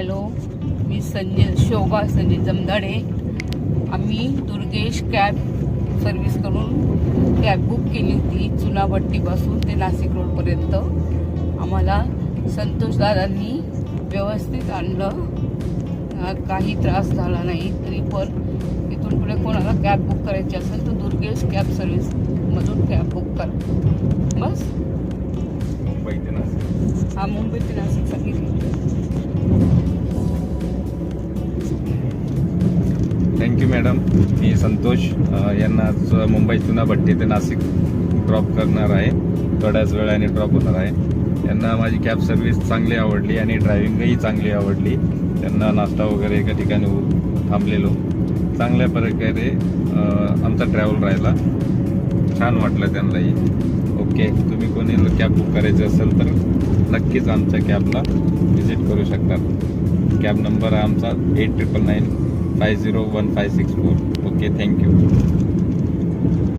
Hello, मी शोभा संजय जमदाडे. आम्ही Durgesh cab service करून cab book केली होती चुनाभट्टीपासून ते नाशिक रोडपर्यंत. आम्हाला संतोष दादांनी व्यवस्थित आणलं, काही त्रास झाला नाही. तरी पण इथून पुढे कोणाला कॅब बुक करायची असेल तर दुर्गेश कॅब सर्व्हिसमधून कॅब बुक करा. बस हा, मुंबई ते नाशिक सांगितलं. Thank you madam. मी संतोष यांना आज मुंबई चुनाभट्टी ते नाशिक ड्रॉप करणार आहे. थोड्याच वेळाने ड्रॉप होणार आहे. यांना माझी कॅब सर्व्हिस चांगली आवडली आणि ड्रायव्हिंगही चांगली आवडली. त्यांना नाश्ता वगैरे एका ठिकाणी थांबलेलो चांगल्या प्रकारे आमचा ट्रॅव्हल राहिला. छान वाटलं त्यांनाही. ओके, तुम्ही कोणी कॅब बुक करायची असेल तर नक्कीच आमच्या कॅबला व्हिजिट करू शकतात. कॅब नंबर आमचा 89950156 4. Okay, thank you.